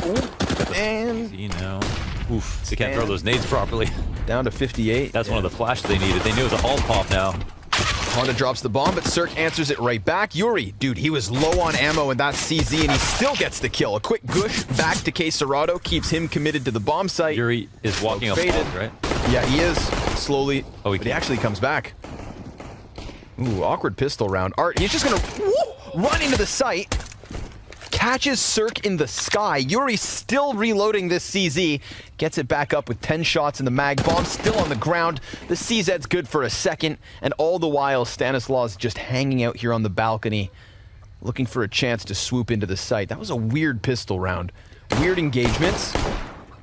Ooh, and See now. Oof, they can't throw those nades properly. Down to 58. That's one of the flashes they needed. They knew it was a alt pop now. Honda drops the bomb, but Cirque answers it right back. Yuri, dude, he was low on ammo in that CZ, and he still gets the kill. A quick gush back to K. Serrato keeps him committed to the bomb site. Yuri is walking up, right? Yeah, he is. Slowly. Oh, he actually comes back. Ooh, awkward pistol round. Art, he's just gonna run into the site. Catches Cirque in the sky. Yuri still reloading this CZ. Gets it back up with 10 shots in the mag. Bomb still on the ground. The CZ's good for a second. And all the while, Stanislaus just hanging out here on the balcony, looking for a chance to swoop into the site. That was a weird pistol round. Weird engagements.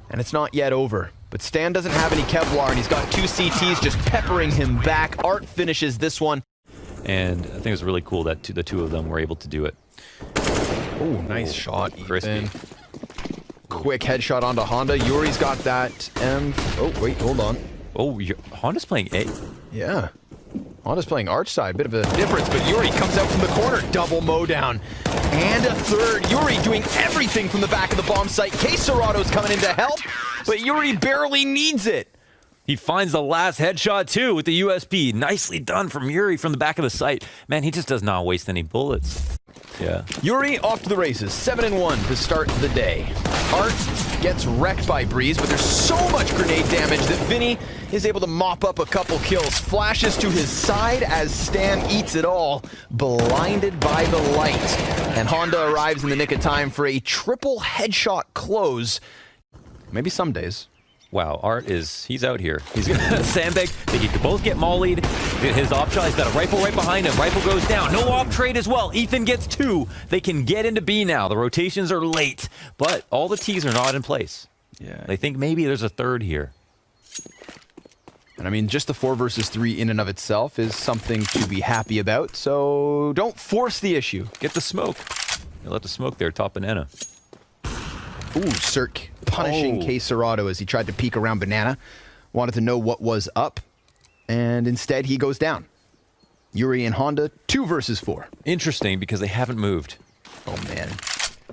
And it's not yet over. But Stan doesn't have any Kevlar, and he's got 2 CTs just peppering him back. Art finishes this one. And I think it was really cool that the two of them were able to do it. Oh, nice shot, crispy. Ethan. Quick headshot onto Honda. Yuri's got that. Oh, wait, hold on. Oh, Honda's playing A. Yeah. Honda's playing arch side. Bit of a difference, but Yuri comes out from the corner. Double mow down. And a third. Yuri doing everything from the back of the bomb site. K. Serrato's coming in to help, but Yuri barely needs it. He finds the last headshot, too, with the USP. Nicely done from Yuri from the back of the site. Man, he just does not waste any bullets. Yeah. Yuri off to the races. 7-1 to start the day. Art gets wrecked by Breeze, but there's so much grenade damage that Vinny is able to mop up a couple kills. Flashes to his side as Stan eats it all, blinded by the light. And Honda arrives in the nick of time for a triple headshot close. Maybe some days. Wow, Art he's out here. He's gonna sandbag. They could both get mollied. His op shot, he's got a rifle right behind him. Rifle goes down. No op trade as well. Ethan gets 2. They can get into B now. The rotations are late, but all the T's are not in place. Yeah. They think maybe there's a third here. And I mean, just the 4 versus 3 in and of itself is something to be happy about, so don't force the issue. Get the smoke. You let the smoke there, top banana. Ooh, Cirque punishing K. Serrato as he tried to peek around banana. Wanted to know what was up, and instead he goes down. Yuri and Honda, 2 versus 4. Interesting, because they haven't moved. Oh, man.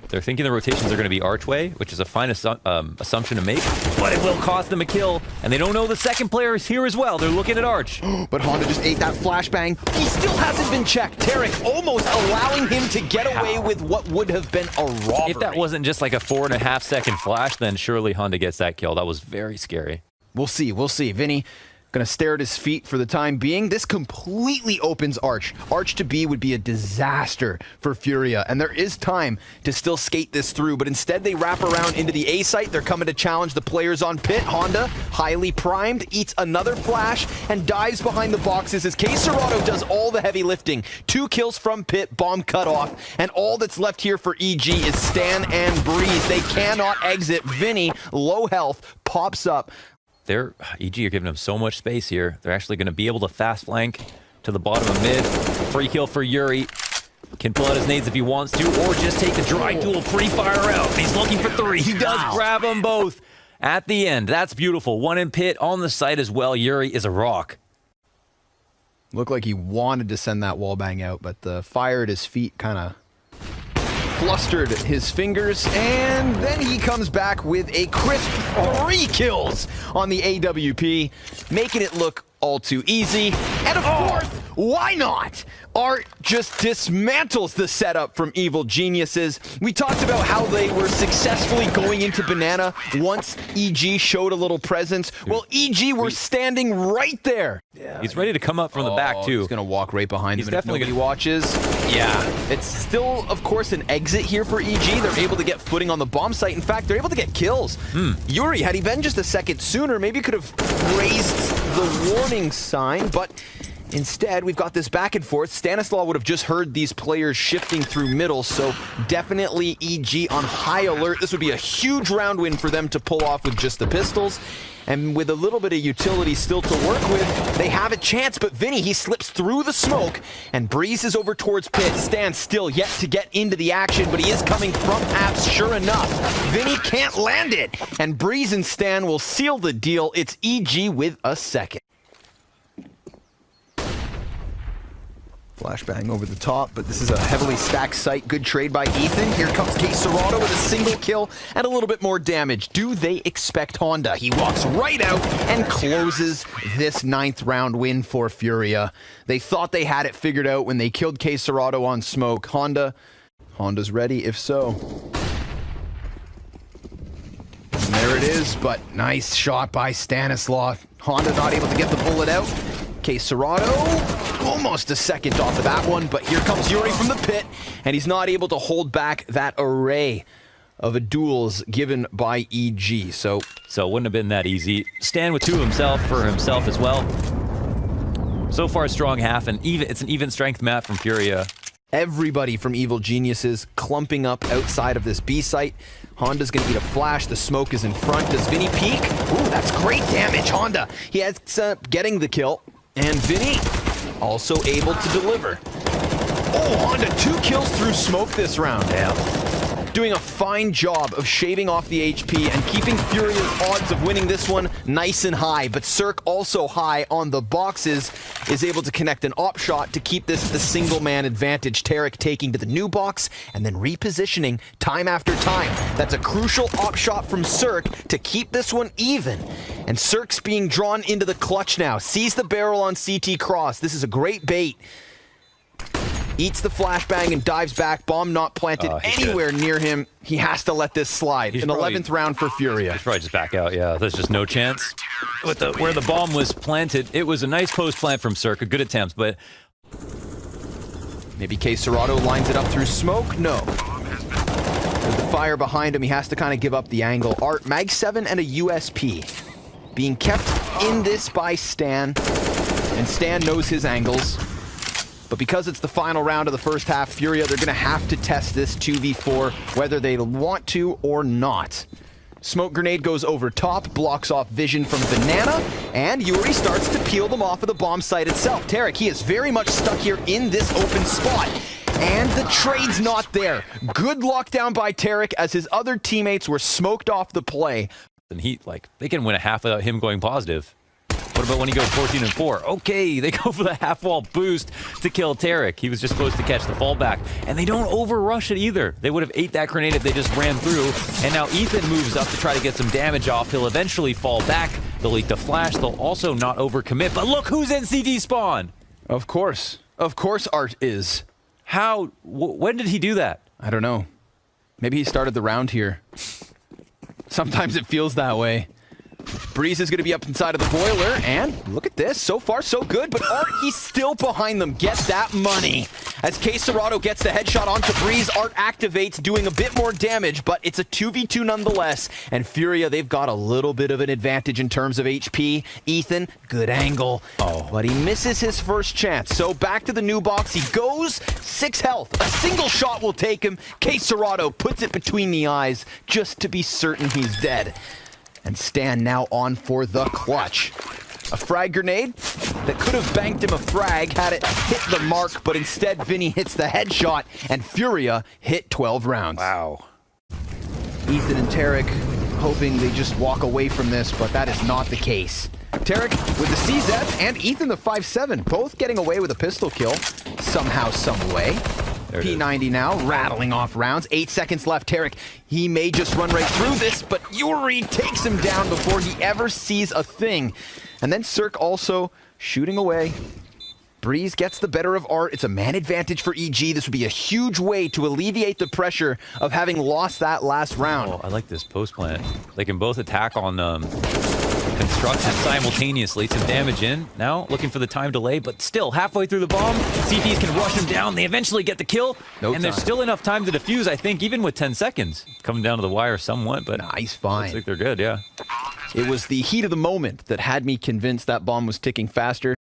They're thinking the rotations are going to be archway, which is a fine assumption to make, but it will cost them a kill, and they don't know the second player is here as well. They're looking at Arch. But Honda just ate that flashbang. He still hasn't been checked. Tarek almost allowing him to get away with what would have been a robbery. If that wasn't just like a 4.5 second flash, then surely Honda gets that kill. That was very scary. We'll see. We'll see. Vinny gonna stare at his feet for the time being. This completely opens Arch. Arch to B would be a disaster for Furia, and there is time to still skate this through, but instead they wrap around into the A site. They're coming to challenge the players on pit. Honda, highly primed, eats another flash and dives behind the boxes as K. Serrato does all the heavy lifting. 2 kills from pit, bomb cut off, and all that's left here for EG is Stan and Breeze. They cannot exit. Vinny, low health, pops up. EG are giving them so much space here. They're actually going to be able to fast flank to the bottom of mid. Free kill for Yuri. Can pull out his nades if he wants to, or just take the dry duel pre-fire out. He's looking for 3. He does grab them both at the end. That's beautiful. 1 in pit on the site as well. Yuri is a rock. Looked like he wanted to send that wallbang out, but the fire at his feet kind of flustered his fingers, and then he comes back with a crisp 3 kills on the AWP, making it look all too easy. And a 4th, why not? Art just dismantles the setup from Evil Geniuses. We talked about how they were successfully going into Banana once EG showed a little presence. Well, EG were standing right there. Yeah, he's ready to come up from the back, too. He's going to walk right behind him. He's definitely going to watches. Yeah. It's still, of course, an exit here for EG. They're able to get footing on the bomb site. In fact, they're able to get kills. Yuri, had he been just a second sooner, maybe could have raised the warning sign, but instead, we've got this back and forth. Stanislaw would have just heard these players shifting through middle, so definitely EG on high alert. This would be a huge round win for them to pull off with just the pistols. And with a little bit of utility still to work with, they have a chance, but Vinny, he slips through the smoke, and Breeze is over towards pit. Stan still yet to get into the action, but he is coming from apps, sure enough. Vinny can't land it, and Breeze and Stan will seal the deal. It's EG with a second. Flashbang over the top, but this is a heavily stacked site. Good trade by Ethan. Here comes K-Serrano with a single kill and a little bit more damage. Do they expect Honda? He walks right out and closes this 9th round win for Furia. They thought they had it figured out when they killed K-Serrano on smoke. Honda's ready, if so. And there it is, but nice shot by Stanislaw. Honda not able to get the bullet out. K-Serrano, almost a second off of that one, but here comes Yuri from the pit, and he's not able to hold back that array of duels given by EG. So it wouldn't have been that easy. Stan with 2 for himself as well. So far, strong half, and it's an even strength map from Furia. Everybody from Evil Geniuses clumping up outside of this B site. Honda's gonna eat a flash. The smoke is in front. Does Vinny peek? Ooh, that's great damage, Honda. He ends up getting the kill. And Vinny also able to deliver. Oh, Honda, 2 kills through smoke this round. Yeah. Doing a fine job of shaving off the HP and keeping Furia's odds of winning this one nice and high. But Cirque also high on the boxes is able to connect an op shot to keep this the single man advantage. Tarek taking to the new box and then repositioning time after time. That's a crucial op shot from Cirque to keep this one even. And Cirque's being drawn into the clutch now. Sees the barrel on CT cross. This is a great bait. Eats the flashbang and dives back. Bomb not planted anywhere near him. He has to let this slide. An 11th round for Furia. He's probably just back out, yeah. There's just no chance. With where the bomb was planted, it was a nice post plant from Cirque. A good attempt, but... Maybe K-Serrano lines it up through smoke? No. With the fire behind him, he has to kind of give up the angle. Art, Mag 7 and a USP. Being kept in this by Stan. And Stan knows his angles. But because it's the final round of the first half, Furia, they're going to have to test this 2v4, whether they want to or not. Smoke grenade goes over top, blocks off vision from Banana, and Yuri starts to peel them off of the bomb site itself. Tarek, he is very much stuck here in this open spot. And the trade's not there. Good lockdown by Tarek as his other teammates were smoked off the play. And they can win a half without him going positive. What about when he goes 14-4? Okay, they go for the half-wall boost to kill Tarek. He was just supposed to catch the fallback. And they don't over-rush it either. They would have ate that grenade if they just ran through. And now Ethan moves up to try to get some damage off. He'll eventually fall back. They'll eat the flash. They'll also not overcommit. But look who's in CT spawn! Of course. Of course Art is. How? When did he do that? I don't know. Maybe he started the round here. Sometimes it feels that way. Breeze is going to be up inside of the boiler, and look at this. So far, so good, but Art, he's still behind them. Get that money. As K-Serrano gets the headshot onto Breeze, Art activates, doing a bit more damage, but it's a 2v2 nonetheless. And Furia, they've got a little bit of an advantage in terms of HP. Ethan, good angle. Oh, but he misses his first chance. So back to the new box. He goes, 6 health. A single shot will take him. K-Serrano puts it between the eyes just to be certain he's dead. And Stan now on for the clutch. A frag grenade that could have banked him a frag had it hit the mark, but instead Vinny hits the headshot, and Furia hit 12 rounds. Wow. Ethan and Tarek hoping they just walk away from this, but that is not the case. Tarek with the CZ and Ethan the 5-7, both getting away with a pistol kill somehow, some way. P90 now, rattling off rounds. 8 seconds left. Tarek, he may just run right through this, but Yuri takes him down before he ever sees a thing. And then Cirque also shooting away. Breeze gets the better of Art. It's a man advantage for EG. This would be a huge way to alleviate the pressure of having lost that last round. Oh, I like this post plant. They can both attack on construction simultaneously. Some damage in. Now looking for the time delay, but still halfway through the bomb. CTs can rush him down. They eventually get the kill. And there's still enough time to defuse, I think, even with 10 seconds. Coming down to the wire somewhat, but he's fine. Looks like they're good, yeah. It was the heat of the moment that had me convinced that bomb was ticking faster.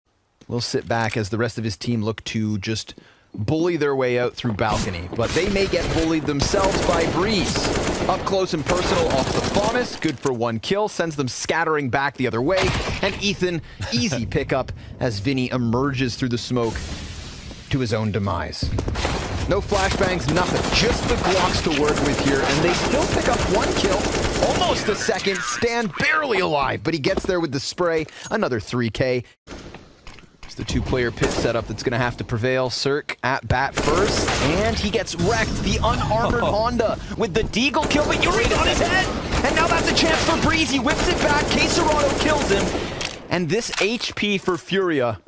We'll sit back as the rest of his team look to just bully their way out through balcony, but they may get bullied themselves by Breeze. Up close and personal off the Faunus, good for 1 kill, sends them scattering back the other way, and Ethan, easy pickup as Vinny emerges through the smoke to his own demise. No flashbangs, nothing, just the Glocks to work with here, and they still pick up 1 kill, almost a second, Stan barely alive, but he gets there with the spray, another 3K. It's the two-player pit setup that's going to have to prevail. Cirque at bat first, and he gets wrecked. The unarmored Honda with the Deagle kill, but Yuri on his head! And now that's a chance for Breeze. He whips it back. Caserado kills him. And this HP for Furia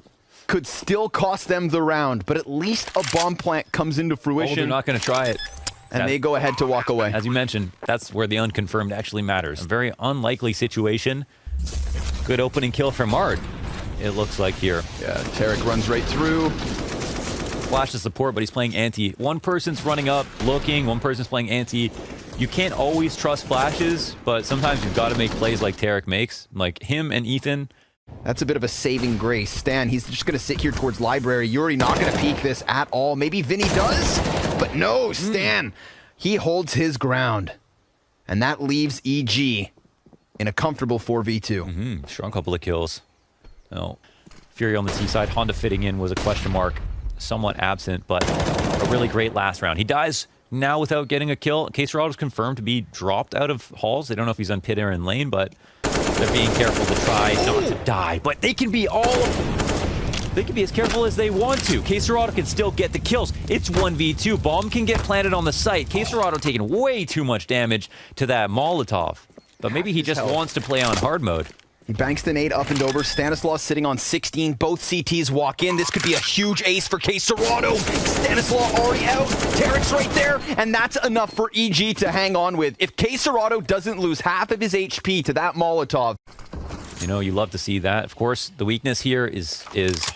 could still cost them the round, but at least a bomb plant comes into fruition. Oh, they're not going to try it. And they go ahead to walk away. As you mentioned, that's where the unconfirmed actually matters. A very unlikely situation. Good opening kill from Art, it looks like here. Yeah, Tarek runs right through. Flash the support, but he's playing anti. One person's running up, looking, one person's playing anti. You can't always trust flashes, but sometimes you've got to make plays like Tarek makes. Like him and Ethan. That's a bit of a saving grace. Stan, he's just going to sit here towards Library. Yuri not going to peek this at all. Maybe Vinny does, but no, Stan. He holds his ground. And that leaves EG in a comfortable 4v2. Strong couple of kills. No. Furia on the T side. Honda fitting in was a question mark. Somewhat absent, but a really great last round. He dies now without getting a kill. Caserado's confirmed to be dropped out of halls. They don't know if he's on pit in lane, but they're being careful to try not to die. But they can be as careful as they want to. Caserado can still get the kills. It's 1v2. Bomb can get planted on the site. Caserado taking way too much damage to that Molotov. But maybe he just wants to play on hard mode. He banks the nade up and over. Stanislaus sitting on 16. Both CTs walk in. This could be a huge ace for Caserado. Stanislaus already out. Tarek's right there. And that's enough for EG to hang on with. If Caserado doesn't lose half of his HP to that Molotov. You know, you love to see that. Of course, the weakness here is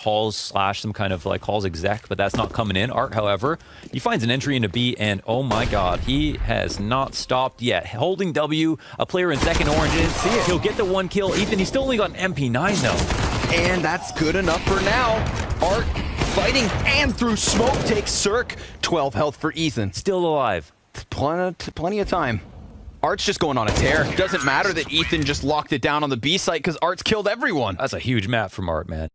Halls slash some kind of like Halls exec, but that's not coming in. Art, however, he finds an entry into B, and oh my god, he has not stopped yet. Holding W, a player in second oranges. See it. He'll get the one kill. Ethan, he's still only got an MP9 though. And that's good enough for now. Art fighting and through smoke takes Cirque. 12 health for Ethan. Still alive. Plenty of time. Art's just going on a tear. Doesn't matter that Ethan just locked it down on the B site because Art's killed everyone. That's a huge map from Art, man.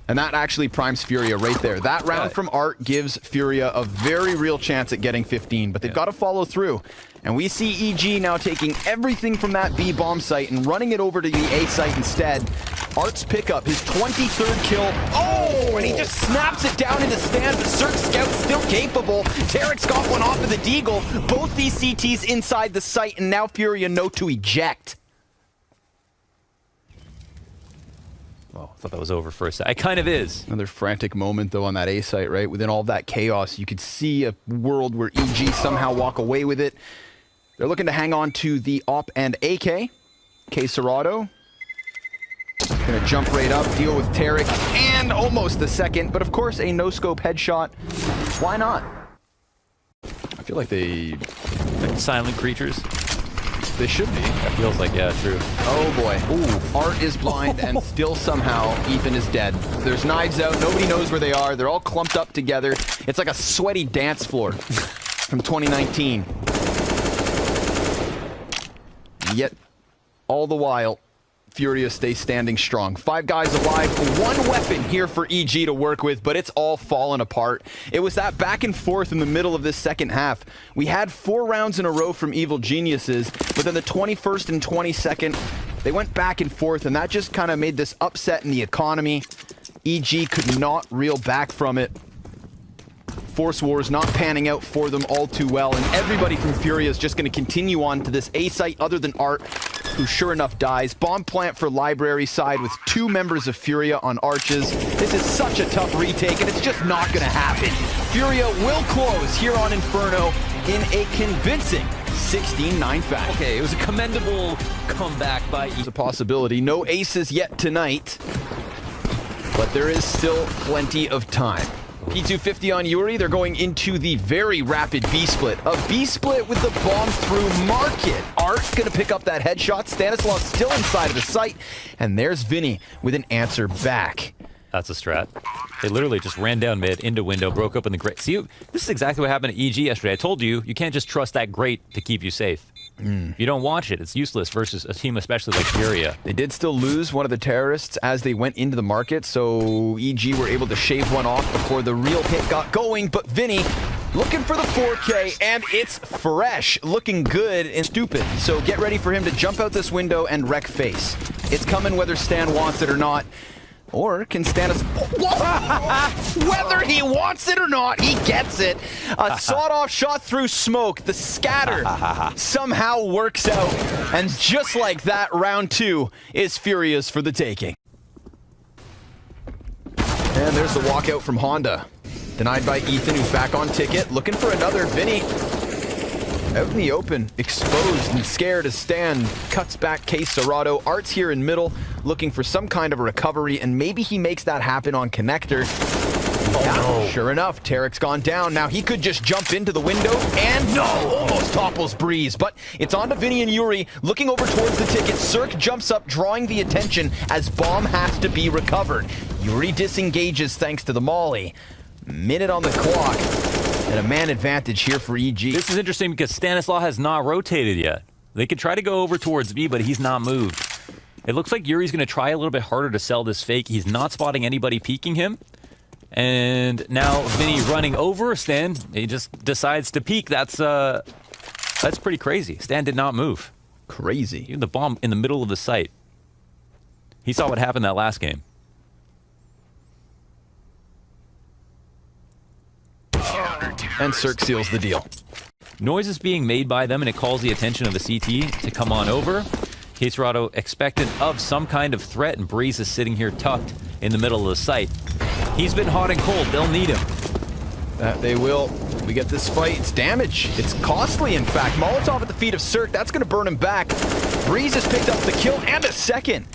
And that actually primes Furia right there. That round from Art gives Furia a very real chance at getting 15, but they've got to follow through. And we see EG now taking everything from that B bomb site and running it over to the A site instead. Art's pickup, his 23rd kill. Oh, and he just snaps it down into stand. The Cirque Scout's still capable. Tarek's got one off of the Deagle. Both these CTs inside the site, and now Furia know to eject. Oh, I thought that was over for a sec. It kind of is. Another frantic moment, though, on that A site, right? Within all of that chaos, you could see a world where EG somehow walk away with it. They're looking to hang on to the op and AK. Caserado gonna jump right up, deal with Tarek, and almost the second, but of course a no-scope headshot. Why not? I feel like they... Like silent creatures. They should be. That feels like, yeah, true. Oh boy. Ooh, Art is blind and still somehow Ethan is dead. There's knives out, nobody knows where they are. They're all clumped up together. It's like a sweaty dance floor from 2019. Yet, all the while, Furia stays standing strong. 5 guys alive, 1 weapon here for EG to work with, but it's all fallen apart. It was that back and forth in the middle of this second half. We had 4 rounds in a row from Evil Geniuses, but then the 21st and 22nd, they went back and forth, and that just kind of made this upset in the economy. EG could not reel back from it. Force Wars not panning out for them all too well, and everybody from Furia is just going to continue on to this A site other than Art, who sure enough dies. Bomb plant for Library side with 2 members of Furia on arches. This is such a tough retake, and it's just not going to happen. Furia will close here on Inferno in a convincing 16-9 fashion. Okay, it was a commendable comeback by There's a possibility. No aces yet tonight, but there is still plenty of time. P250 on Yuri. They're going into the very rapid B split. A B split with the bomb through market. Art gonna pick up that headshot. Stanislaus still inside of the site. And there's Vinny with an answer back. That's a strat. They literally just ran down mid, into window, broke open the grate. See, this is exactly what happened to EG yesterday. I told you, you can't just trust that grate to keep you safe. If you don't watch it, it's useless versus a team especially like Furia. They did still lose one of the terrorists as they went into the market, so EG were able to shave one off before the real hit got going, but Vinny looking for the 4K, and it's fresh, looking good and stupid. So get ready for him to jump out this window and wreck face. It's coming whether Stan wants it or not. Or can Stannis... Whether he wants it or not, he gets it. A sawed-off shot through smoke. The scatter somehow works out. And just like that, round 2 is Furia's for the taking. And there's the walkout from Honda. Denied by Ethan, who's back on ticket. Looking for another. Vinny out in the open, exposed and scared as Stan cuts back Case Serrato. Art's here in middle, looking for some kind of a recovery, and maybe he makes that happen on Connector. No. Sure enough, Tarek's gone down. Now he could just jump into the window, and no! Almost topples Breeze, but it's on to Vinny and Yuri, looking over towards the ticket. Cirque jumps up, drawing the attention as bomb has to be recovered. Yuri disengages thanks to the molly. Minute on the clock. And a man advantage here for EG. This is interesting because Stanislaw has not rotated yet. They could try to go over towards B, but he's not moved. It looks like Yuri's going to try a little bit harder to sell this fake. He's not spotting anybody peeking him. And now Vinny running over Stan. He just decides to peek. That's pretty crazy. Stan did not move. Crazy. Even the bomb in the middle of the site. He saw what happened that last game. And Cirque seals the deal. Noise is being made by them, and it calls the attention of the CT to come on over. Case Serrato expectant of some kind of threat, and Breeze is sitting here tucked in the middle of the site. He's been hot and cold. They'll need him. That they will. We get this fight. It's damage. It's costly, in fact. Molotov at the feet of Cirque. That's going to burn him back. Breeze has picked up the kill and a second.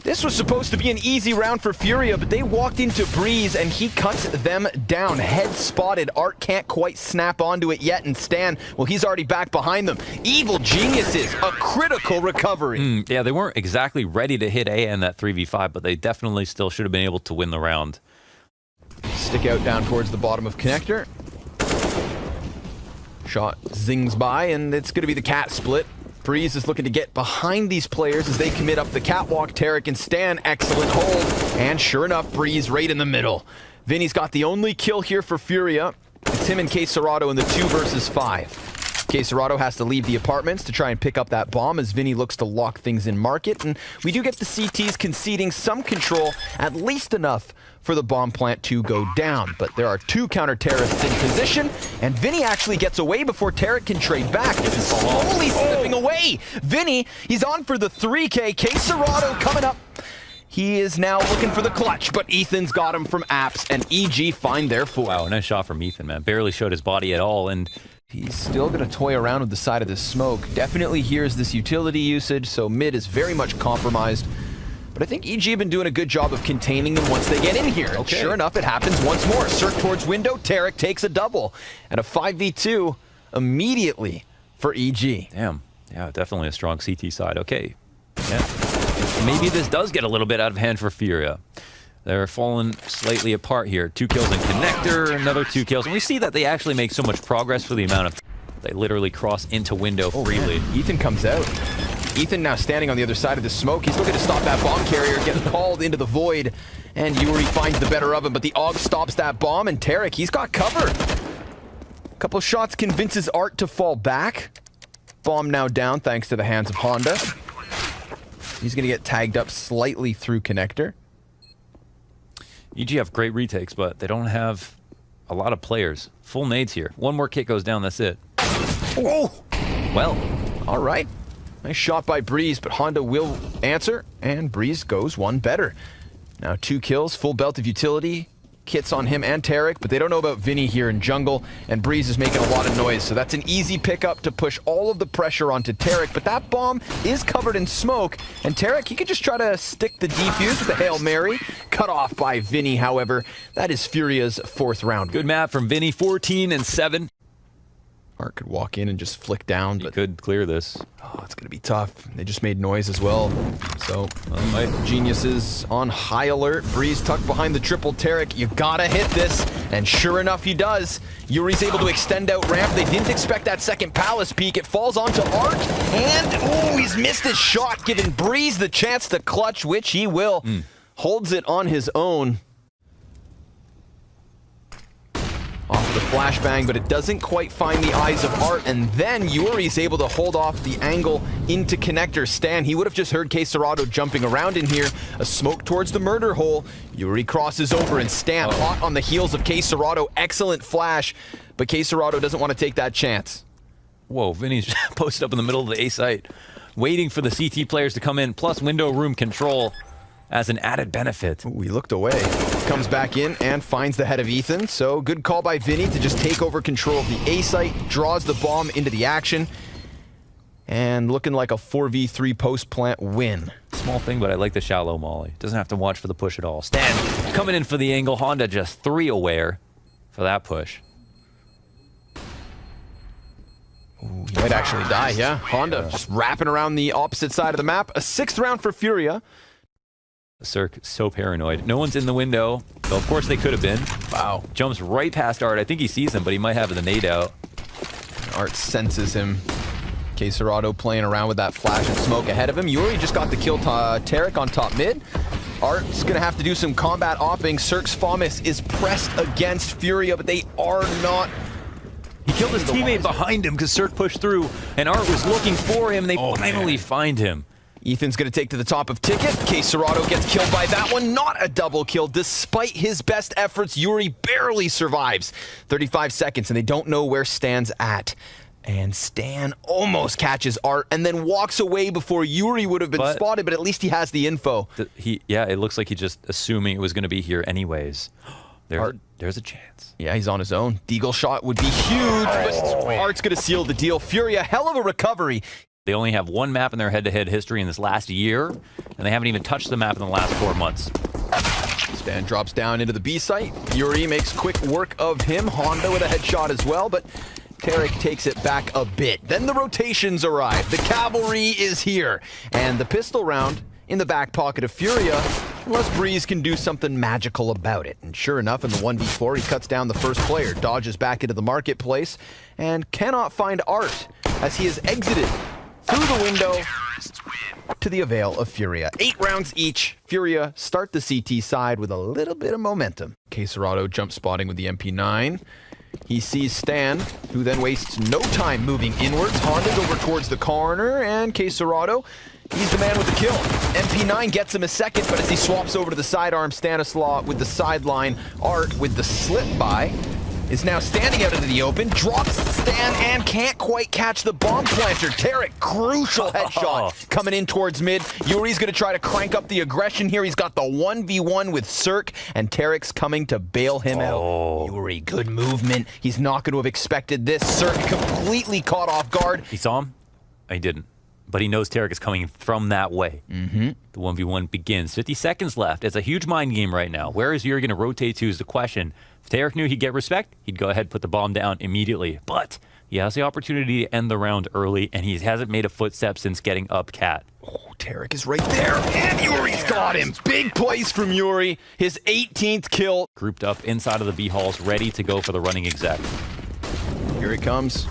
This was supposed to be an easy round for Furia, but they walked into Breeze and he cuts them down. Head spotted. Art can't quite snap onto it yet, and Stan, well, he's already back behind them. Evil Geniuses, a critical recovery. Yeah, they weren't exactly ready to hit A in that 3v5, but they definitely still should have been able to win the round. Stick out down towards the bottom of Connector. Shot zings by, and it's going to be the cat split. Breeze is looking to get behind these players as they commit up the catwalk. Tarek and Stan, excellent hold. And sure enough, Breeze right in the middle. Vinny's got the only kill here for Furia. It's him and Case Serrato in the 2 versus 5. Case Serrato has to leave the apartments to try and pick up that bomb as Vinny looks to lock things in market. And we do get the CTs conceding some control, at least enough for the bomb plant to go down. But there are 2 counter-terrorists in position, and Vinny actually gets away before Tarek can trade back. This is slowly slipping away. Vinny, he's on for the 3K. Case Serrato coming up. He is now looking for the clutch, but Ethan's got him from Apps, and EG find their 4. Wow, nice shot from Ethan, man. Barely showed his body at all, and he's still going to toy around with the side of this smoke. Definitely hears this utility usage, so mid is very much compromised. But I think EG have been doing a good job of containing them once they get in here. Okay. Sure enough, it happens once more. Cirque towards window, Tarek takes a double. And a 5v2 immediately for EG. Damn. Yeah, definitely a strong CT side. Okay. Yeah. Maybe this does get a little bit out of hand for Furia. They're falling slightly apart here. 2 kills in Connector, another 2 kills. And we see that they actually make so much progress for the amount of they literally cross into window freely. Man. Ethan comes out. Ethan now standing on the other side of the smoke. He's looking to stop that bomb carrier, gets called into the void, and Yuri finds the better of him, but the AUG stops that bomb, and Tarek, he's got cover. A couple shots convinces Art to fall back. Bomb now down thanks to the hands of Honda. He's going to get tagged up slightly through Connector. EG have great retakes, but they don't have a lot of players. Full nades here. One more kit goes down, that's it. Oh! Well, all right. Nice shot by Breeze, but Honda will answer, and Breeze goes one better. Now 2 kills, full belt of utility. Kits on him and Tarek, but they don't know about Vinny here in jungle, and Breeze is making a lot of noise, so that's an easy pickup to push all of the pressure onto Tarek, but that bomb is covered in smoke, and Tarek, he could just try to stick the defuse with a Hail Mary. Cut off by Vinny, however. That is Furia's 4th round. Good map from Vinny, 14 and 7. Art could walk in and just flick down, but he could clear this. Oh, it's going to be tough. They just made noise as well. So, Geniuses on high alert. Breeze tucked behind the triple. Tarek, you gotta hit this. And sure enough, he does. Yuri's able to extend out ramp. They didn't expect that second Palace peek. It falls onto Art. And, oh, he's missed his shot, giving Breeze the chance to clutch, which he will. Holds it on his own. Off the flashbang, but it doesn't quite find the eyes of Art, and then Yuri's able to hold off the angle into connector. Stan, he would have just heard Caserado jumping around in here. A smoke towards the murder hole. Yuri crosses over, and Stan hot on the heels of Caserado. Excellent flash, but Caserado doesn't want to take that chance. Whoa, Vinny's posted up in the middle of the A site, waiting for the CT players to come in, plus window room control as an added benefit. Ooh, he looked away. Comes back in and finds the head of Ethan. So good call by Vinny to just take over control of the A site, draws the bomb into the action, and looking like a 4v3 post plant win. Small thing, but I like the shallow molly. Doesn't have to watch for the push at all. Stan coming in for the angle. Honda just 3 aware for that push. Ooh, he might actually die, yeah. Honda just wrapping around the opposite side of the map. A 6th round for Furia. Cirque, so paranoid. No one's in the window, though of course they could have been. Wow. Jumps right past Art. I think he sees him, but he might have the nade out. Art senses him. Caserado playing around with that flash and smoke ahead of him. Yuri just got the kill Tarek on top mid. Art's gonna have to do some combat opping. Cirque's FAMAS is pressed against Furia, but they are not. He killed his teammate behind him because Cirque pushed through, and Art was looking for him. They finally find him. Ethan's going to take to the top of Ticket. Caserado gets killed by that one. Not a double kill. Despite his best efforts, Yuri barely survives. 35 seconds, and they don't know where Stan's at. And Stan almost catches Art and then walks away before Yuri would have been spotted, but at least he has the info. Yeah, it looks like he's just assuming it was going to be here anyways. There's a chance. Yeah, he's on his own. Deagle shot would be huge, but Art's going to seal the deal. Furia, hell of a recovery. They only have one map in their head-to-head history in this last year, and they haven't even touched the map in the last 4 months. Stan drops down into the B site. Yuri makes quick work of him. Honda with a headshot as well, but Tarek takes it back a bit. Then the rotations arrive. The cavalry is here, and the pistol round in the back pocket of Furia, unless Breeze can do something magical about it. And sure enough, in the 1v4, he cuts down the first player, dodges back into the marketplace, and cannot find Art as he has exited through the window to the avail of Furia. 8 rounds each. Furia start the CT side with a little bit of momentum. Caserado jump spotting with the MP9. He sees Stan, who then wastes no time moving inwards. Honda's over towards the corner, and Caserado, he's the man with the kill. MP9 gets him a second, but as he swaps over to the sidearm, Stanislaw with the sideline. Art with the slip by is now standing out into the open, drops Stan and can't quite catch the bomb planter. Tarek, crucial headshot coming in towards mid. Yuri's gonna try to crank up the aggression here. He's got the 1v1 with Cirque, and Tarek's coming to bail him out. Yuri, good movement. He's not gonna have expected this. Cirque completely caught off guard. He saw him? He didn't. But he knows Tarek is coming from that way. The 1v1 begins. 50 seconds left. It's a huge mind game right now. Where is Yuri going to rotate to is the question. If Tarek knew he'd get respect, he'd go ahead and put the bomb down immediately. But he has the opportunity to end the round early, and he hasn't made a footstep since getting up Cat. Oh, Tarek is right there, and Yuri's got him. Big plays from Yuri. His 18th kill. Grouped up inside of the B halls, ready to go for the running exec. Here it comes.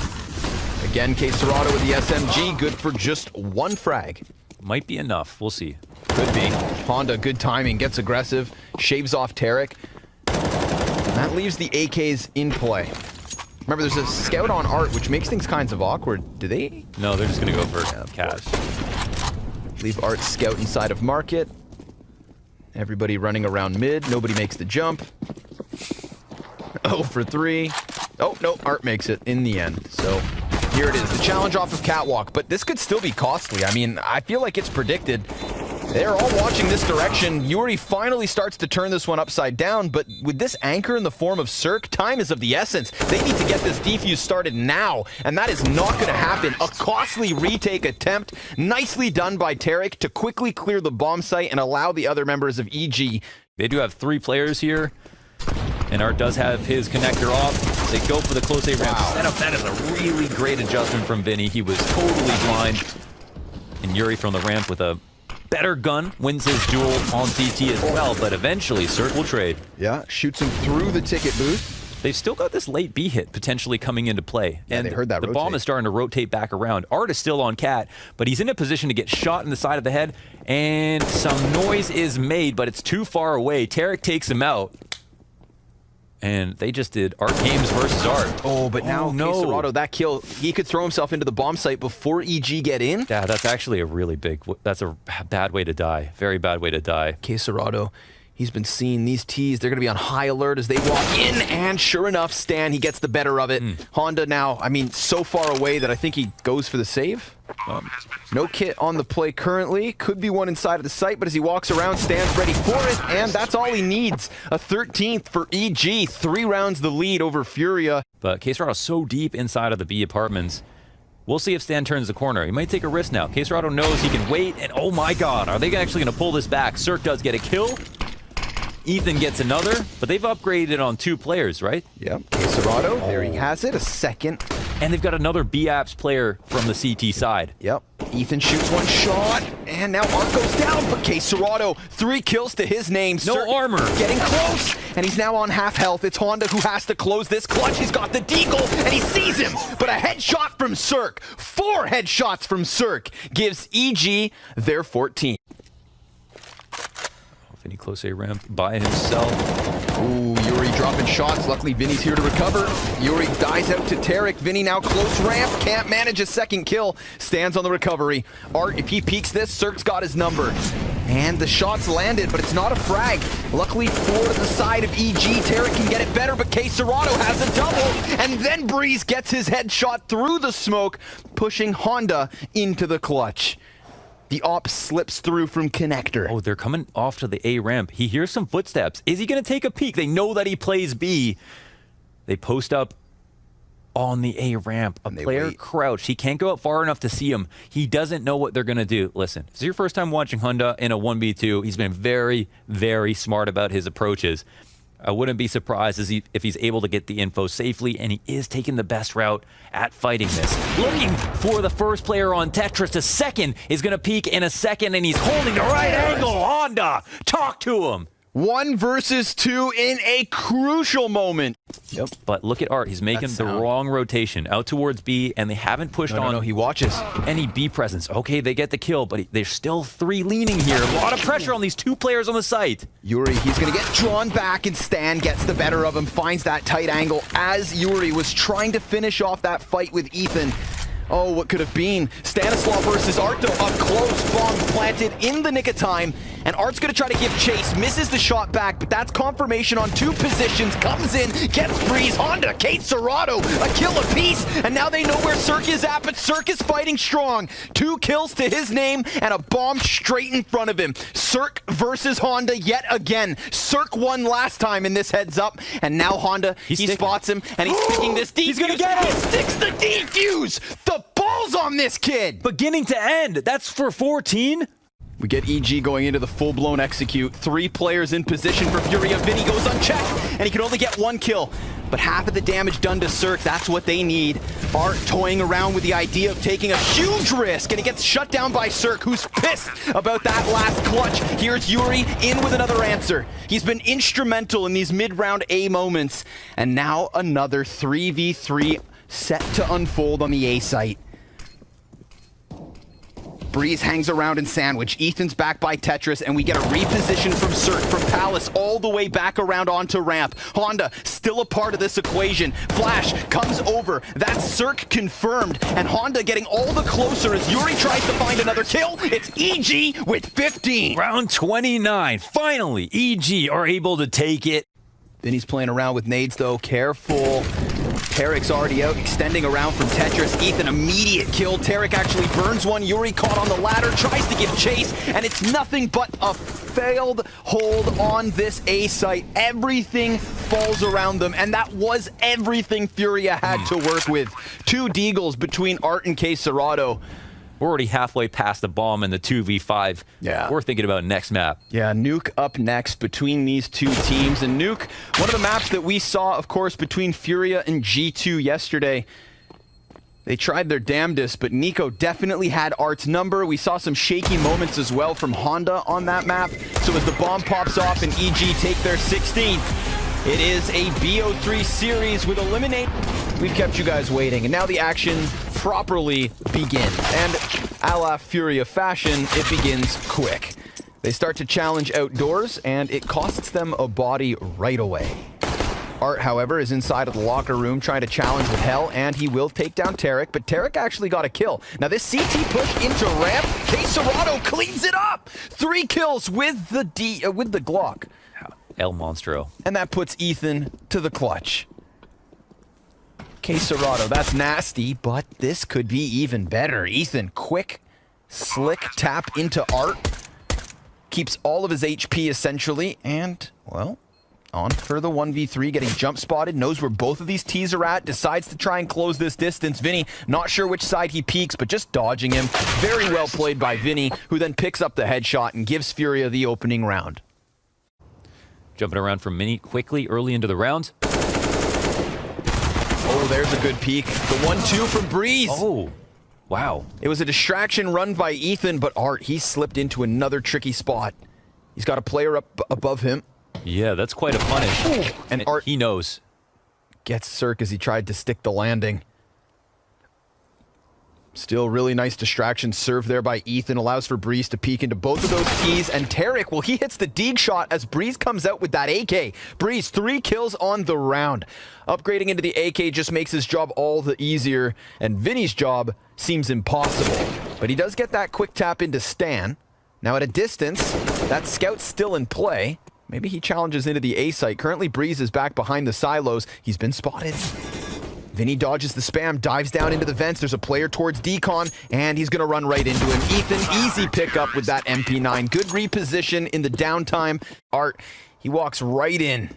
Again, Caserado with the SMG, good for just 1 frag. Might be enough. We'll see. Could be. Honda, good timing, gets aggressive, shaves off Tarek. And that leaves the AKs in play. Remember, there's a scout on Art, which makes things kinds of awkward. Do they? No, they're just going to go for Cat. Leave Art scout inside of market. Everybody running around mid. Nobody makes the jump. 0 for 3. Oh, no, Art makes it in the end. So here it is, the challenge off of Catwalk, but this could still be costly. I mean, I feel like it's predicted. They're all watching this direction. Yuri finally starts to turn this one upside down, but with this anchor in the form of Cirque, time is of the essence. They need to get this defuse started now, and that is not going to happen. A costly retake attempt, nicely done by Tarek to quickly clear the bomb site and allow the other members of EG. They do have 3 players here, and Art does have his connector off. They go for the close A ramp setup. That is a really great adjustment from Vinny. He was totally blind. And Yuri from the ramp with a better gun wins his duel on CT as well, but eventually Cirque will trade. Yeah, shoots him through the ticket booth. They've still got this late B hit potentially coming into play. Yeah, and they heard that the bomb is starting to rotate back around. Art is still on Cat, but he's in a position to get shot in the side of the head, and some noise is made, but it's too far away. Tarek takes him out. And they just did Art Games versus Art. Oh, but now Serato, that kill, he could throw himself into the bomb site before EG get in. Yeah, that's actually a really big, that's a bad way to die. Very bad way to die. Serato, he's been seeing these T's. They're going to be on high alert as they walk in. And sure enough, Stan, he gets the better of it. Honda now, I mean, so far away that I think he goes for the save. No kit on the play currently. Could be one inside of the site, but as he walks around, Stan's ready for it, and that's all he needs. A 13th for EG. 3 rounds the lead over Furia. But Serato so deep inside of the B apartments. We'll see if Stan turns the corner. He might take a risk now. Serato knows he can wait, and oh my god, are they actually going to pull this back? Cirque does get a kill. Ethan gets another, but they've upgraded on 2 players, right? Yep. Serato, there he has it, a second. And they've got another B-Apps player from the CT side. Yep. Ethan shoots one shot, and now Art goes down, but Serato, 3 kills to his name. No armor. Getting close, and he's now on half health. It's Honda who has to close this clutch. He's got the deagle, and he sees him, but a headshot from Cirque. 4 headshots from Cirque gives EG their 14. Vinny close A ramp by himself. Ooh, Yuri dropping shots. Luckily, Vinny's here to recover. Yuri dies out to Tarek. Vinny now close ramp. Can't manage a second kill. Stands on the recovery. Art, if he peeks this, Cirque's got his number. And the shot's landed, but it's not a frag. Luckily for the side of EG, Tarek can get it better, but Serato has a double. And then Breeze gets his headshot through the smoke, pushing Honda into the clutch. The op slips through from connector. Oh, they're coming off to the A ramp. He hears some footsteps. Is he going to take a peek? They know that he plays B. They post up on the A ramp. A player crouched. He can't go out far enough to see him. He doesn't know what they're going to do. Listen, this is your first time watching Honda in a 1v2. He's been very, very smart about his approaches. I wouldn't be surprised if he's able to get the info safely, and he is taking the best route at fighting this. Looking for the first player on Tetris. The second is going to peek in a second, and he's holding the right angle. Honda, talk to him. 1 versus 2 in a crucial moment. Yep. But look at Art. He's making the wrong rotation out towards B, and they haven't pushed on. No, he watches. Any B presence. Okay, they get the kill, but there's still 3 leaning here. A lot of pressure on these 2 players on the site. Yuri, he's going to get drawn back, and Stan gets the better of him, finds that tight angle as Yuri was trying to finish off that fight with Ethan. Oh, what could have been? Stanislav versus Art, though, up close. Bomb planted in the nick of time. And Art's going to try to give chase. Misses the shot back, but that's confirmation on 2 positions. Comes in, gets Breeze. Honda, Serato, a kill apiece. And now they know where Cirque is at, but Cirque is fighting strong. 2 kills to his name and a bomb straight in front of him. Cirque versus Honda yet again. Cirque won last time in this heads up. And now Honda, he spots him, and he's sticking this defuse. He's going to get it. He sticks the defuse. The balls on this kid. Beginning to end. That's for 14. We get EG going into the full-blown execute. 3 players in position for Furia. Vinny goes unchecked, and he can only get 1 kill. But half of the damage done to Cirque, that's what they need. Art toying around with the idea of taking a huge risk, and he gets shut down by Cirque, who's pissed about that last clutch. Here's Yuri in with another answer. He's been instrumental in these mid-round A moments. And now another 3v3 set to unfold on the A site. Breeze hangs around in Sandwich. Ethan's back by Tetris, and we get a reposition from Cirque, from Palace all the way back around onto ramp. Honda still a part of this equation. Flash comes over. That's Cirque confirmed, and Honda getting all the closer as Yuri tries to find another kill. It's EG with 15. Round 29. Finally, EG are able to take it. Vinny's playing around with nades, though. Careful. Tarek's already out, extending around from Tetris. Ethan, immediate kill. Tarek actually burns one. Yuri caught on the ladder, tries to give chase, and it's nothing but a failed hold on this A site. Everything falls around them, and that was everything Furia had to work with. 2 deagles between Art and Serato. We're already halfway past the bomb in the 2v5. Yeah. We're thinking about next map. Yeah, Nuke up next between these 2 teams. And Nuke, one of the maps that we saw, of course, between Furia and G2 yesterday. They tried their damnedest, but Nico definitely had Art's number. We saw some shaky moments as well from Honda on that map. So as the bomb pops off and EG take their 16th, it is a BO3 series with Eliminate. We've kept you guys waiting, and now the action properly begins. And a la Furia fashion, it begins quick. They start to challenge outdoors, and it costs them a body right away. Art, however, is inside of the locker room trying to challenge with Hell, and he will take down Tarek, but Tarek actually got a kill. Now this CT push into ramp, Serato cleans it up! 3 kills with the Glock. El Monstro. And that puts Ethan to the clutch. Serato, that's nasty, but this could be even better. Ethan, quick, slick tap into Art. Keeps all of his HP essentially, and, well, on for the 1v3, getting jump spotted, knows where both of these T's are at, decides to try and close this distance. Vinny, not sure which side he peeks, but just dodging him. Very well played by Vinny, who then picks up the headshot and gives Furia the opening round. Jumping around from Mini quickly early into the round. Oh, there's a good peek. The 1-2 from Breeze. Oh, wow. It was a distraction run by Ethan, but Art, he slipped into another tricky spot. He's got a player up above him. Yeah, that's quite a punish. Ooh, and Art he knows. Gets Cirque as he tried to stick the landing. Still really nice distraction served there by Ethan. Allows for Breeze to peek into both of those T's. And Tarek, well, he hits the Deeg shot as Breeze comes out with that AK. Breeze, 3 kills on the round. Upgrading into the AK just makes his job all the easier. And Vinny's job seems impossible. But he does get that quick tap into Stan. Now at a distance, that scout's still in play. Maybe he challenges into the A site. Currently, Breeze is back behind the silos. He's been spotted. Vinny dodges the spam, dives down into the vents. There's a player towards Decon, and he's going to run right into him. Ethan, easy pickup with that MP9. Good reposition in the downtime. Art, he walks right in.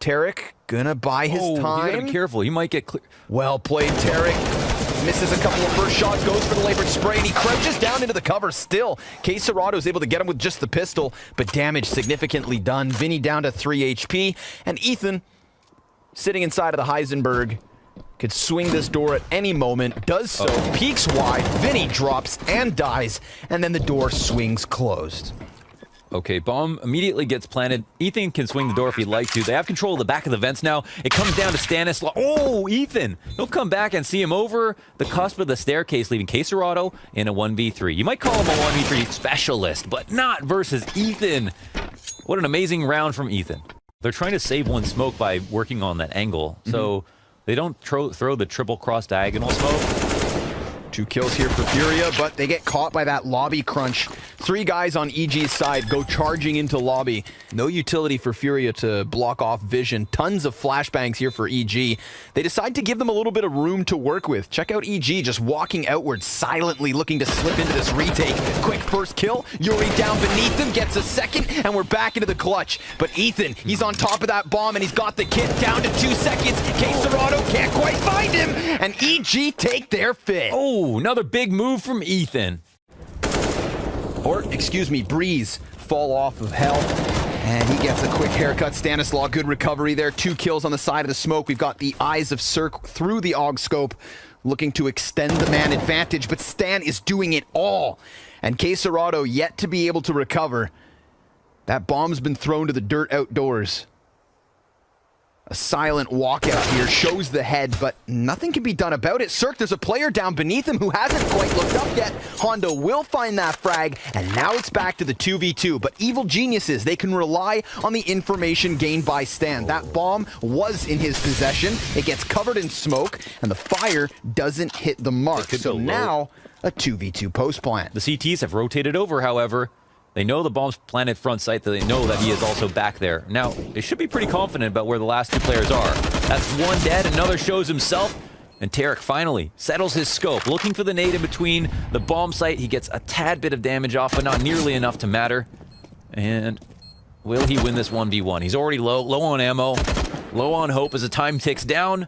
Tarek, gonna buy his time. You gotta be careful. He might get clear. Well played, Tarek. Misses a couple of first shots, goes for the labored spray, and he crouches down into the cover still. Serato is able to get him with just the pistol, but damage significantly done. Vinny down to 3 HP, and Ethan, sitting inside of the Heisenberg, could swing this door at any moment, does so, peeks wide, Vinny drops and dies, and then the door swings closed. Okay, bomb immediately gets planted. Ethan can swing the door if he'd like to. They have control of the back of the vents now. It comes down to Stanislav. Oh, Ethan! He'll come back and see him over the cusp of the staircase, leaving Serato in a 1v3. You might call him a 1v3 specialist, but not versus Ethan. What an amazing round from Ethan. They're trying to save one smoke by working on that angle, so they don't throw the triple cross diagonal smoke. 2 kills here for Furia, but they get caught by that lobby crunch. 3 guys on EG's side go charging into lobby. No utility for Furia to block off vision. Tons of flashbangs here for EG. They decide to give them a little bit of room to work with. Check out EG just walking outwards, silently looking to slip into this retake. Quick first kill. Yuri down beneath them, gets a second, and we're back into the clutch. But Ethan, he's on top of that bomb, and he's got the kit down to 2 seconds. Serato can't quite find him, and EG take their fifth. Oh, another big move from Ethan. Or, excuse me, Breeze fall off of Hell. And he gets a quick haircut. Stanislaw, good recovery there. 2 kills on the side of the smoke. We've got the eyes of Cirque through the AUG scope, looking to extend the man advantage, but Stan is doing it all. And Serato yet to be able to recover. That bomb's been thrown to the dirt outdoors. A silent walkout here, shows the head, but nothing can be done about it. Cirque, there's a player down beneath him who hasn't quite looked up yet. Honda will find that frag, and now it's back to the 2v2. But evil geniuses, they can rely on the information gained by Stan. That bomb was in his possession. It gets covered in smoke, and the fire doesn't hit the mark. So now, a 2v2 post plant. The CTs have rotated over, however. They know the bomb's planted front sight, that they know that he is also back there. Now, they should be pretty confident about where the last 2 players are. That's 1 dead, another shows himself, and Tarek finally settles his scope, looking for the nade in between the bomb site. He gets a tad bit of damage off, but not nearly enough to matter. And will he win this 1v1? He's already low on ammo, low on hope as the time ticks down.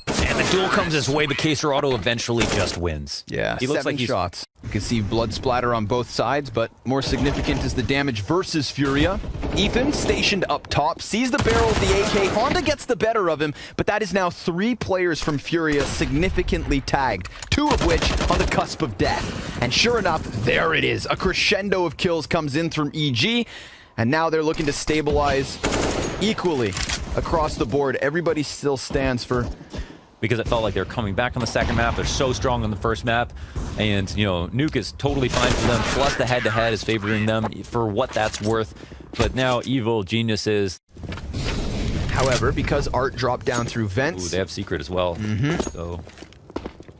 And the duel comes his way, but Serato eventually just wins. Yeah, he looks 7 like he's shots. You can see blood splatter on both sides, but more significant is the damage versus Furia. Ethan, stationed up top, sees the barrel of the AK. Honda gets the better of him, but that is now 3 players from Furia significantly tagged, 2 of which on the cusp of death. And sure enough, there it is. A crescendo of kills comes in from EG, and now they're looking to stabilize equally across the board. Everybody still stands for... because it felt like they're coming back on the second map. They're so strong on the first map. And, you know, Nuke is totally fine for them. Plus the head-to-head is favoring them for what that's worth. But now Evil Geniuses However, because Art dropped down through vents, Ooh, they have secret as well. So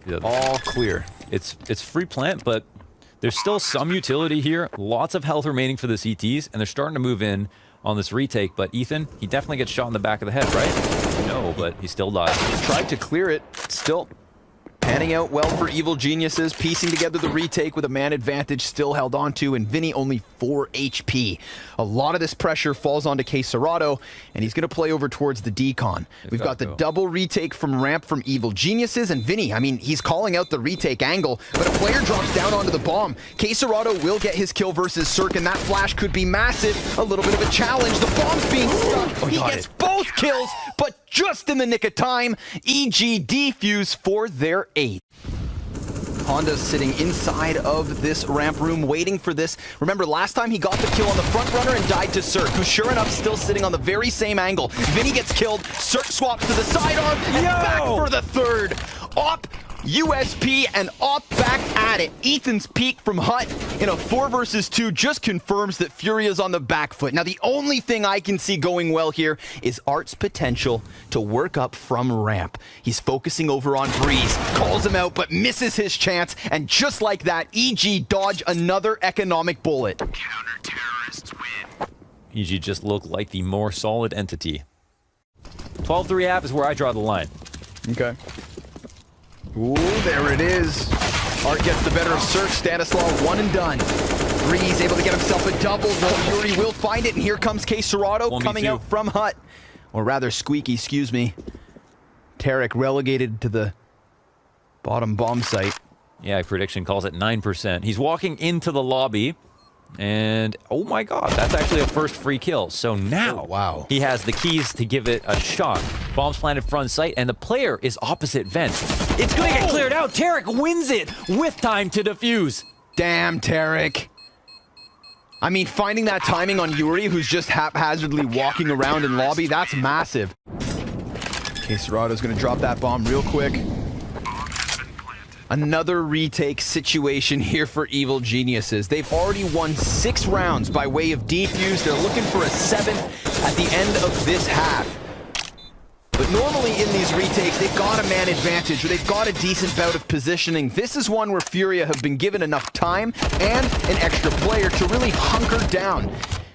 yeah, all clear. it's free plant, but there's still some utility here. Lots of health remaining for the CTs, and they're starting to move in on this retake. But Ethan, he definitely gets shot in the back of the head, right? No, but he still dies. Tried to clear it, still panning out well for Evil Geniuses, piecing together the retake with a man advantage still held onto, and Vinny only 4 HP. A lot of this pressure falls onto Serato, and he's going to play over towards the decon. We've got the double retake from ramp from Evil Geniuses, and Vinny, I mean, he's calling out the retake angle, but a player drops down onto the bomb. Serato will get his kill versus Cirque, and that flash could be massive. A little bit of a challenge. The bomb's being stuck. He gets both kills, but just in the nick of time, EG defuse for their 8th. Honda's sitting inside of this ramp room waiting for this. Remember, last time he got the kill on the front runner and died to Cirque, who sure enough still sitting on the very same angle. Vinny gets killed, Cirque swaps to the sidearm, and back for the 3rd. Op, USP, and Op back at it. Ethan's peak from Hut in a 4 versus 2 just confirms that Furia's on the back foot. Now, the only thing I can see going well here is Art's potential to work up from ramp. He's focusing over on Breeze, calls him out, but misses his chance, and just like that, EG dodge another economic bullet. Counter-terrorists win. EG just look like the more solid entity. 12-3 app is where I draw the line. Okay. Ooh, there it is. Art gets the better of Cirque. Stanislaw, 1 and done. Breeze able to get himself a double. Yuri will find it, and here comes Serato coming out from Hut. Or rather, Squeaky, excuse me. Tarek relegated to the bottom bomb site. Yeah, prediction calls it 9%. He's walking into the lobby, and oh my god, that's actually a first free kill. So now he has the keys to give it a shot. Bombs planted front site, and the player is opposite vent. It's going to get cleared out. Tarek wins it with time to defuse. Damn, Tarek. I mean, finding that timing on Yuri, who's just haphazardly walking around in lobby, that's massive. Serato's going to drop that bomb real quick. Another retake situation here for Evil Geniuses. They've already won 6 rounds by way of defuse. They're looking for a 7th at the end of this half. But normally in these retakes, they've got a man advantage, or they've got a decent bout of positioning. This is one where Furia have been given enough time and an extra player to really hunker down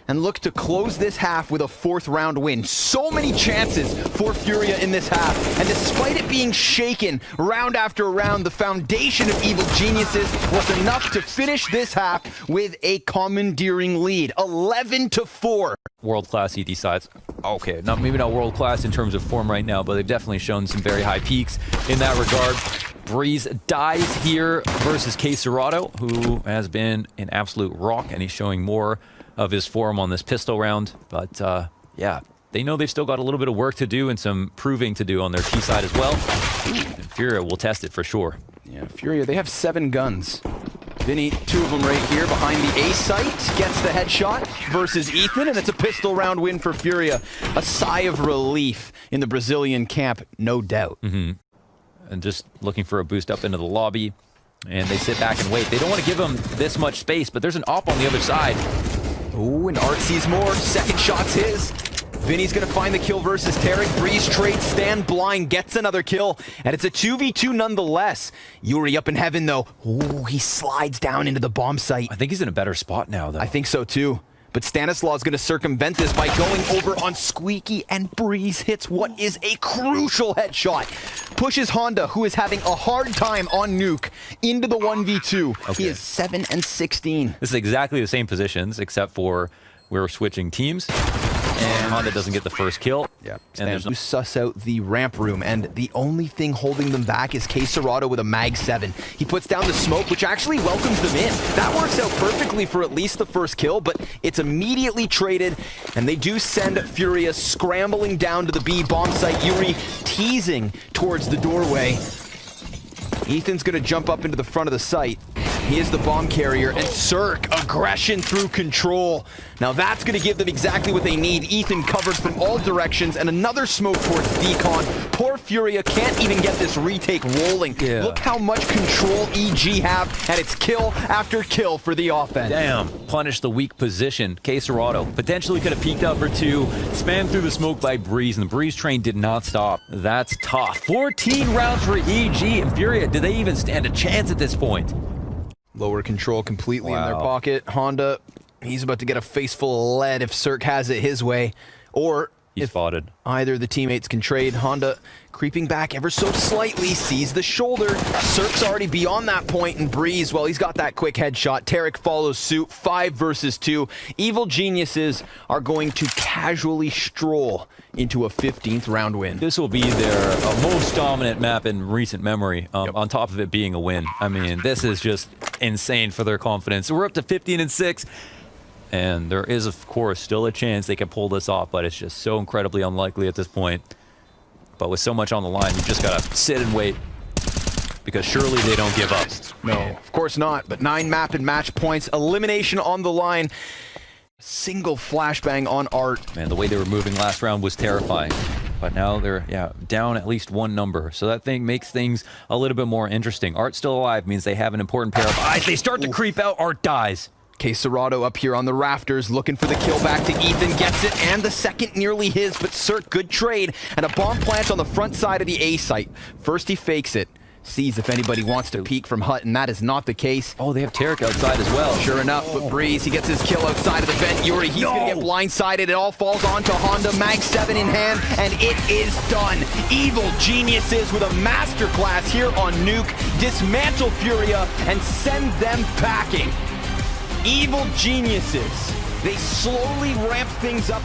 and look to close this half with a 4th round win. So many chances for Furia in this half, and despite it being shaken round after round, the foundation of Evil Geniuses was enough to finish this half with a commandeering lead, 11-4. World-class ED sides. Okay, maybe not world-class in terms of form right now, but they've definitely shown some very high peaks in that regard. Breeze dies here versus Serato, who has been an absolute rock, and he's showing more of his form on this pistol round. But yeah, they know they've still got a little bit of work to do and some proving to do on their T side as well. And Furia will test it for sure. Yeah, Furia, they have 7 guns. Vinny, 2 of them right here behind the A site, gets the headshot versus Ethan, and it's a pistol round win for Furia. A sigh of relief in the Brazilian camp, no doubt. And just looking for a boost up into the lobby, and they sit back and wait. They don't want to give him this much space, but there's an op on the other side. Ooh, and Art sees more. Second shot's his. Vinny's gonna find the kill versus Tarek. Breeze trades, stand blind, gets another kill, and it's a 2v2 nonetheless. Yuri up in heaven though. Ooh, he slides down into the bomb site. I think he's in a better spot now though. I think so too. But Stanislaw's gonna circumvent this by going over on Squeaky, and Breeze hits what is a crucial headshot. Pushes Honda, who is having a hard time on Nuke, into the 1v2. Okay. He is 7 and 16. This is exactly the same positions, except for we're switching teams. And Honda doesn't get the first kill. Yeah. And there's no suss out the ramp room, and the only thing holding them back is Serato with a Mag 7. He puts down the smoke, which actually welcomes them in. That works out perfectly for at least the first kill, but it's immediately traded, and they do send Furia scrambling down to the B bomb site. Yuri teasing towards the doorway. Ethan's gonna jump up into the front of the site. He is the bomb carrier, and Cirque, aggression through control. Now that's going to give them exactly what they need. Ethan covered from all directions, and another smoke towards Decon. Poor Furia can't even get this retake rolling. Yeah. Look how much control EG have, and it's kill after kill for the offense. Damn, punish the weak position. Quesarado potentially could have peeked out for 2, spammed through the smoke by Breeze, and the Breeze train did not stop. That's tough. 14 rounds for EG, and Furia, do they even stand a chance at this point? Lower control completely in their Wow. pocket. Honda, he's about to get a face full of lead if Cirque has it his way. Or He's if spotted. either the teammates can trade. Honda creeping back ever so slightly, sees the shoulder. Cirque's already beyond that point, and Breeze, well, he's got that quick headshot. Tarek follows suit, 5 versus 2. Evil Geniuses are going to casually stroll into a 15th round win. This will be their most dominant map in recent memory, on top of it being a win. I mean, this is just insane for their confidence. We're up to 15-6. And there is, of course, still a chance they can pull this off, but it's just so incredibly unlikely at this point. But with so much on the line, you just gotta sit and wait, because surely they don't give up. No, of course not, but 9 map and match points. Elimination on the line. Single flashbang on Art. Man, the way they were moving last round was terrifying. But now they're, down at least 1 number. So that thing makes things a little bit more interesting. Art still alive means they have an important pair of eyes. They start to creep out, Art dies. Quesarado up here on the rafters, looking for the kill back to Ethan, gets it, and the second nearly his, but Cirque, good trade, and a bomb plant on the front side of the A site. First he fakes it, sees if anybody wants to peek from Hut, and that is not the case. Oh, they have Tarek outside as well. Sure enough, but Breeze, he gets his kill outside of the vent. Yuri, he's gonna get blindsided. It all falls onto Honda, Mag 7 in hand, and it is done. Evil Geniuses with a masterclass here on Nuke, dismantle Furia, and send them packing. Evil Geniuses, they slowly ramp things up.